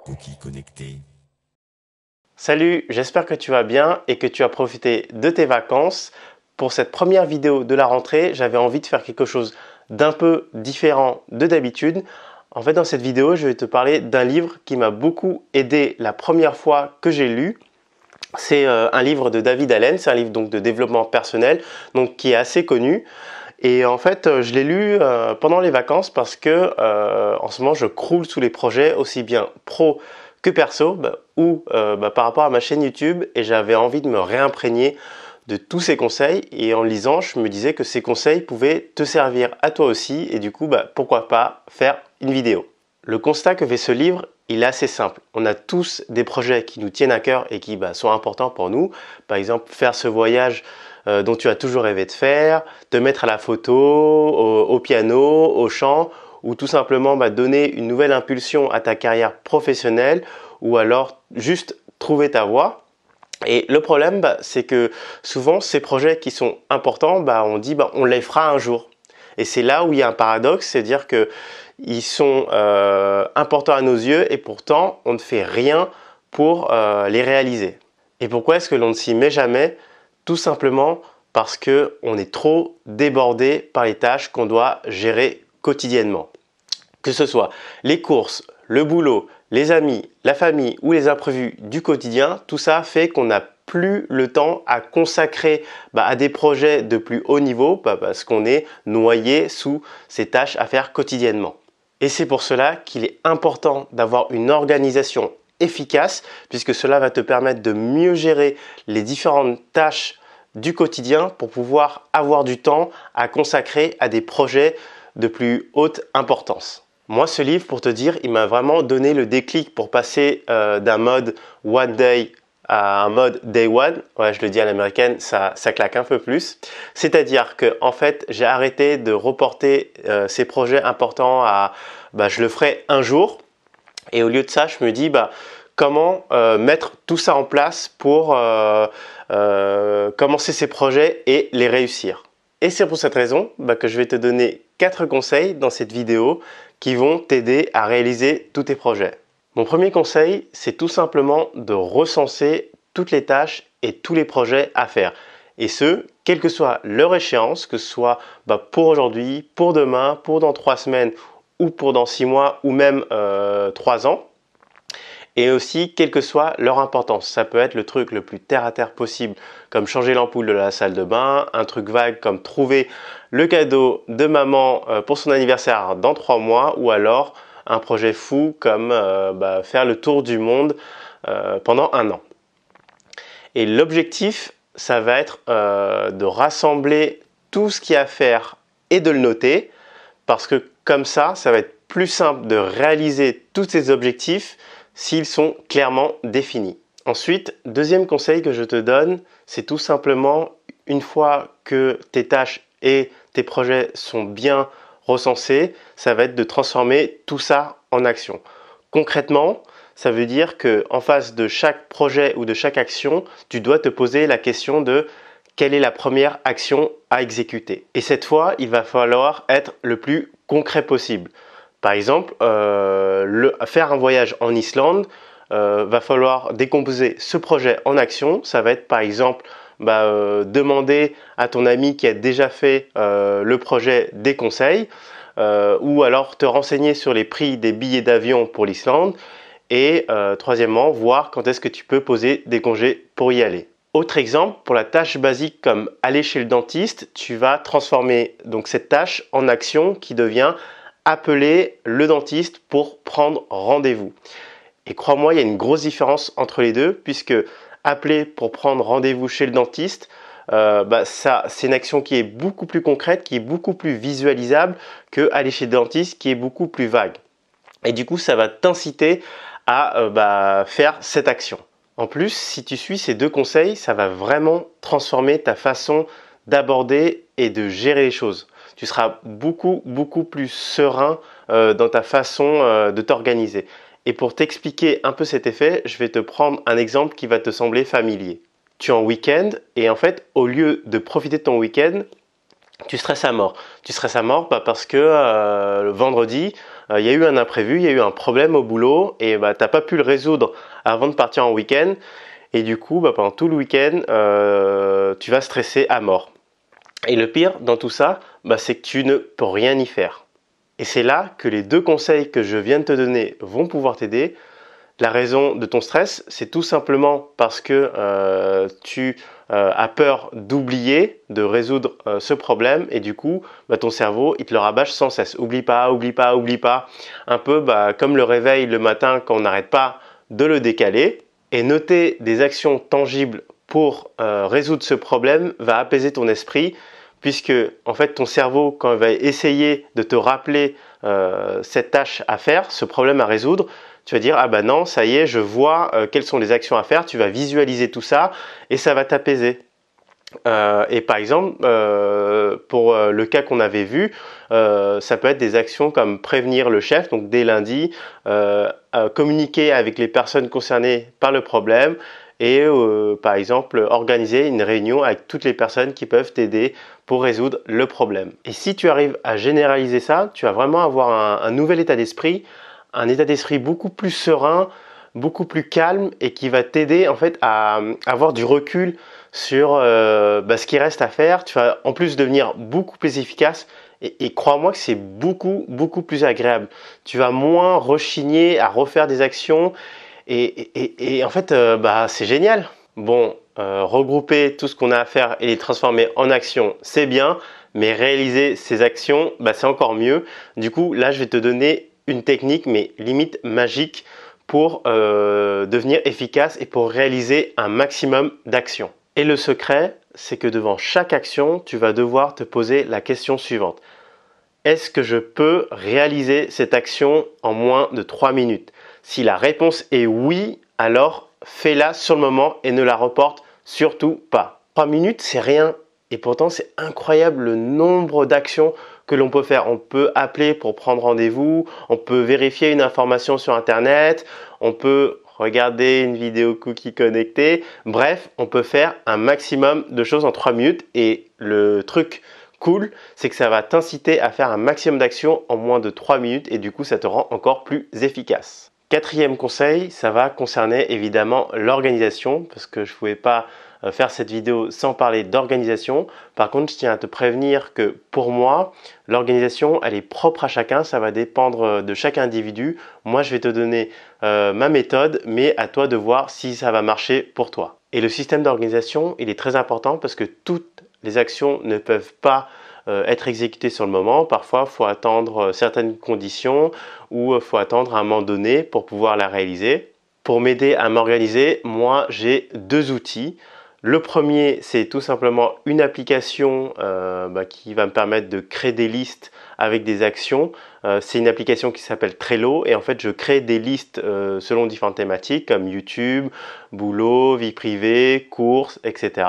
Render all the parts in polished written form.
Cookie connecté. Salut, j'espère que tu vas bien et que tu as profité de tes vacances. Pour cette première vidéo de la rentrée, j'avais envie de faire quelque chose d'un peu différent de d'habitude. En fait, dans cette vidéo, je vais te parler d'un livre qui m'a beaucoup aidé la première fois que j'ai lu. C'est un livre de David Allen, c'est un livre donc de développement personnel, donc qui est assez connu. Et en fait, je l'ai lu pendant les vacances parce que en ce moment, je croule sous les projets aussi bien pro que perso ou par rapport à ma chaîne YouTube, et j'avais envie de me réimprégner de tous ces conseils, et en lisant, je me disais que ces conseils pouvaient te servir à toi aussi, et du coup, pourquoi pas faire une vidéo. Le constat que fait ce livre, il est assez simple. On a tous des projets qui nous tiennent à cœur et qui sont importants pour nous. Par exemple, faire ce voyage dont tu as toujours rêvé de faire, te mettre à la photo, au piano, au chant, ou tout simplement donner une nouvelle impulsion à ta carrière professionnelle, ou alors juste trouver ta voie. Et le problème, c'est que souvent, ces projets qui sont importants, on dit on les fera un jour. Et c'est là où il y a un paradoxe, c'est-à-dire que ils sont importants à nos yeux et pourtant, on ne fait rien pour les réaliser. Et pourquoi est-ce que l'on ne s'y met jamais? Tout simplement parce qu'on est trop débordé par les tâches qu'on doit gérer quotidiennement. Que ce soit les courses, le boulot, les amis, la famille ou les imprévus du quotidien, tout ça fait qu'on n'a plus le temps à consacrer à des projets de plus haut niveau parce qu'on est noyé sous ces tâches à faire quotidiennement. Et c'est pour cela qu'il est important d'avoir une organisation efficace, puisque cela va te permettre de mieux gérer les différentes tâches du quotidien pour pouvoir avoir du temps à consacrer à des projets de plus haute importance. Moi, ce livre, pour te dire, il m'a vraiment donné le déclic pour passer d'un mode one day à un mode day one. Ouais, je le dis à l'américaine, ça claque un peu plus. C'est-à-dire que, en fait, j'ai arrêté de reporter ces projets importants à je le ferai un jour. Et au lieu de ça, je me dis comment mettre tout ça en place pour commencer ces projets et les réussir. Et c'est pour cette raison que je vais te donner 4 conseils dans cette vidéo qui vont t'aider à réaliser tous tes projets. Mon premier conseil, c'est tout simplement de recenser toutes les tâches et tous les projets à faire. Et ce, quelle que soit leur échéance, que ce soit pour aujourd'hui, pour demain, pour dans 3 semaines ou pour dans 6 mois ou même 3 ans. Et aussi, quelle que soit leur importance. Ça peut être le truc le plus terre à terre possible, comme changer l'ampoule de la salle de bain, un truc vague comme trouver le cadeau de maman pour son anniversaire dans 3 mois, ou alors un projet fou comme faire le tour du monde pendant 1 an. Et l'objectif, ça va être de rassembler tout ce qu'il y a à faire et de le noter, parce que comme ça va être plus simple de réaliser tous ces objectifs s'ils sont clairement définis. Ensuite, deuxième conseil que je te donne, c'est tout simplement, une fois que tes tâches et tes projets sont bien recensés, ça va être de transformer tout ça en action. Concrètement, ça veut dire qu'en face de chaque projet ou de chaque action, tu dois te poser la question de quelle est la première action à exécuter. Et cette fois, il va falloir être le plus concret possible. Par exemple, faire un voyage en Islande, va falloir décomposer ce projet en actions. Ça va être par exemple demander à ton ami qui a déjà fait le projet des conseils, ou alors te renseigner sur les prix des billets d'avion pour l'Islande, et troisièmement, voir quand est-ce que tu peux poser des congés pour y aller. Autre exemple, pour la tâche basique comme aller chez le dentiste, tu vas transformer donc cette tâche en action qui devient appeler le dentiste pour prendre rendez-vous. Et crois-moi, il y a une grosse différence entre les deux, puisque appeler pour prendre rendez-vous chez le dentiste, c'est une action qui est beaucoup plus concrète, qui est beaucoup plus visualisable que aller chez le dentiste, qui est beaucoup plus vague. Et du coup, ça va t'inciter à faire cette action. En plus, si tu suis ces 2 conseils, ça va vraiment transformer ta façon d'aborder et de gérer les choses. Tu seras beaucoup plus serein dans ta façon de t'organiser. Et pour t'expliquer un peu cet effet, je vais te prendre un exemple qui va te sembler familier. Tu es en week-end et en fait, au lieu de profiter de ton week-end, tu stresses à mort. Tu stresses à mort parce que le vendredi, il y a eu un imprévu, il y a eu un problème au boulot et tu n'as pas pu le résoudre avant de partir en week-end. Et du coup, pendant tout le week-end, tu vas stresser à mort. Et le pire dans tout ça, c'est que tu ne peux rien y faire. Et c'est là que les deux conseils que je viens de te donner vont pouvoir t'aider. La raison de ton stress, c'est tout simplement parce que tu as peur d'oublier, de résoudre ce problème et du coup, ton cerveau, il te le rabâche sans cesse. Oublie pas, oublie pas, oublie pas. Un peu comme le réveil le matin quand on n'arrête pas de le décaler. Et noter des actions tangibles pour résoudre ce problème va apaiser ton esprit puisque en fait ton cerveau, quand il va essayer de te rappeler cette tâche à faire, ce problème à résoudre, tu vas dire ah bah non, ça y est, je vois quelles sont les actions à faire, tu vas visualiser tout ça et ça va t'apaiser. Et par exemple, pour le cas qu'on avait vu, ça peut être des actions comme prévenir le chef, donc dès lundi, communiquer avec les personnes concernées par le problème et par exemple organiser une réunion avec toutes les personnes qui peuvent t'aider pour résoudre le problème. Et si tu arrives à généraliser ça, tu vas vraiment avoir un nouvel état d'esprit, un état d'esprit beaucoup plus serein, beaucoup plus calme et qui va t'aider en fait à avoir du recul sur ce qui reste à faire. Tu vas en plus devenir beaucoup plus efficace et crois-moi que c'est beaucoup plus agréable. Tu vas moins rechigner à refaire des actions et en fait c'est génial. Bon, regrouper tout ce qu'on a à faire et les transformer en actions, c'est bien, mais réaliser ces actions, c'est encore mieux. Du coup, là, je vais te donner une technique, mais limite magique, pour devenir efficace et pour réaliser un maximum d'actions. Et le secret, c'est que devant chaque action, tu vas devoir te poser la question suivante. Est-ce que je peux réaliser cette action en moins de 3 minutes? Si la réponse est oui, alors fais-la sur le moment et ne la reporte surtout pas. 3 minutes, c'est rien. Et pourtant, c'est incroyable le nombre d'actions que l'on peut faire. On peut appeler pour prendre rendez-vous, on peut vérifier une information sur Internet, on peut regarder une vidéo cookie connectée. Bref, on peut faire un maximum de choses en 3 minutes. Et le truc cool, c'est que ça va t'inciter à faire un maximum d'actions en moins de 3 minutes et du coup, ça te rend encore plus efficace. Quatrième conseil, ça va concerner évidemment l'organisation parce que je ne pouvais pas faire cette vidéo sans parler d'organisation. Par contre, je tiens à te prévenir que pour moi, l'organisation, elle est propre à chacun. Ça va dépendre de chaque individu. Moi, je vais te donner ma méthode, mais à toi de voir si ça va marcher pour toi. Et le système d'organisation, il est très important parce que toutes les actions ne peuvent pas être exécutées sur le moment. Parfois, il faut attendre certaines conditions ou il faut attendre un moment donné pour pouvoir la réaliser. Pour m'aider à m'organiser, moi, j'ai deux outils. Le premier, c'est tout simplement une application qui va me permettre de créer des listes avec des actions. C'est une application qui s'appelle Trello et en fait, je crée des listes selon différentes thématiques comme YouTube, boulot, vie privée, courses, etc.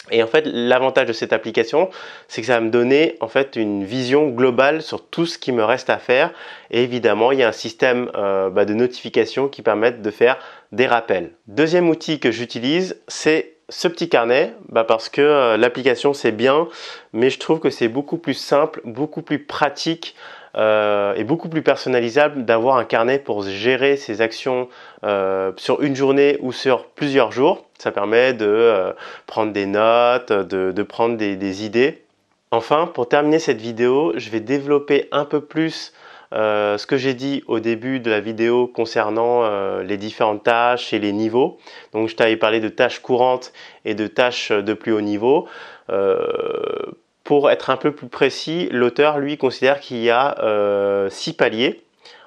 Et en fait, l'avantage de cette application, c'est que ça va me donner en fait une vision globale sur tout ce qui me reste à faire. Et évidemment, il y a un système de notification qui permettent de faire des rappels. Deuxième outil que j'utilise, c'est ce petit carnet, parce que l'application c'est bien, mais je trouve que c'est beaucoup plus simple, beaucoup plus pratique et beaucoup plus personnalisable d'avoir un carnet pour gérer ses actions sur une journée ou sur plusieurs jours. Ça permet de prendre des notes, de prendre des idées. Enfin, pour terminer cette vidéo, je vais développer un peu plus ce que j'ai dit au début de la vidéo concernant les différentes tâches et les niveaux. Donc je t'avais parlé de tâches courantes et de tâches de plus haut niveau. Pour être un peu plus précis, l'auteur lui considère qu'il y a 6 paliers.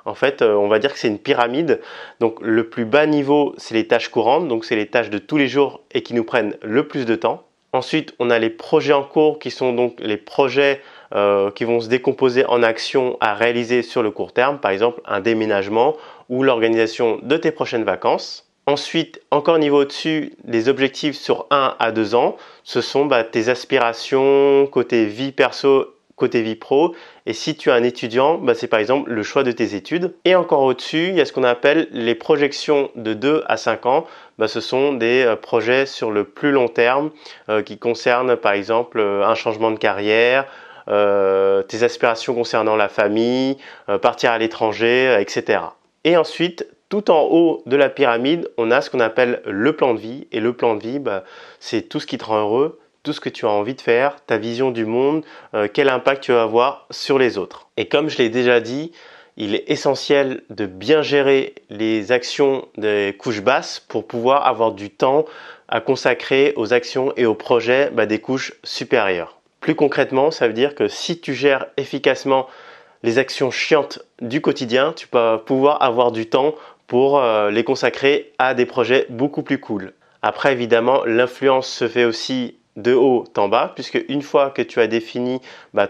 En fait, on va dire que c'est une pyramide. Donc le plus bas niveau, c'est les tâches courantes, donc c'est les tâches de tous les jours et qui nous prennent le plus de temps. Ensuite, on a les projets en cours qui sont donc les projets qui vont se décomposer en actions à réaliser sur le court terme, par exemple un déménagement ou l'organisation de tes prochaines vacances. Ensuite, encore niveau au-dessus, les objectifs sur 1 à 2 ans, ce sont tes aspirations côté vie perso, côté vie pro. Et si tu es un étudiant, c'est par exemple le choix de tes études. Et encore au-dessus, il y a ce qu'on appelle les projections de 2 à 5 ans. Ce sont des projets sur le plus long terme qui concernent par exemple un changement de carrière, tes aspirations concernant la famille, partir à l'étranger, etc. Et ensuite, tout en haut de la pyramide, on a ce qu'on appelle le plan de vie. Et le plan de vie, c'est tout ce qui te rend heureux, tout ce que tu as envie de faire, ta vision du monde, quel impact tu vas avoir sur les autres. Et comme je l'ai déjà dit, il est essentiel de bien gérer les actions des couches basses pour pouvoir avoir du temps à consacrer aux actions et aux projets des couches supérieures. Plus concrètement, ça veut dire que si tu gères efficacement les actions chiantes du quotidien, tu vas pouvoir avoir du temps pour les consacrer à des projets beaucoup plus cool. Après, évidemment, l'influence se fait aussi de haut en bas, puisque une fois que tu as défini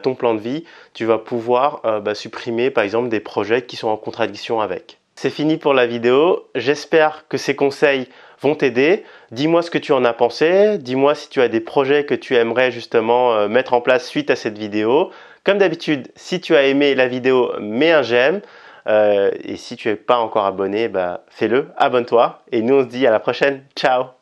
ton plan de vie, tu vas pouvoir supprimer par exemple des projets qui sont en contradiction avec. C'est fini pour la vidéo, j'espère que ces conseils vont t'aider. Dis-moi ce que tu en as pensé, dis-moi si tu as des projets que tu aimerais justement mettre en place suite à cette vidéo. Comme d'habitude, si tu as aimé la vidéo, mets un j'aime. Et si tu n'es pas encore abonné, fais-le, abonne-toi. Et nous on se dit à la prochaine, ciao!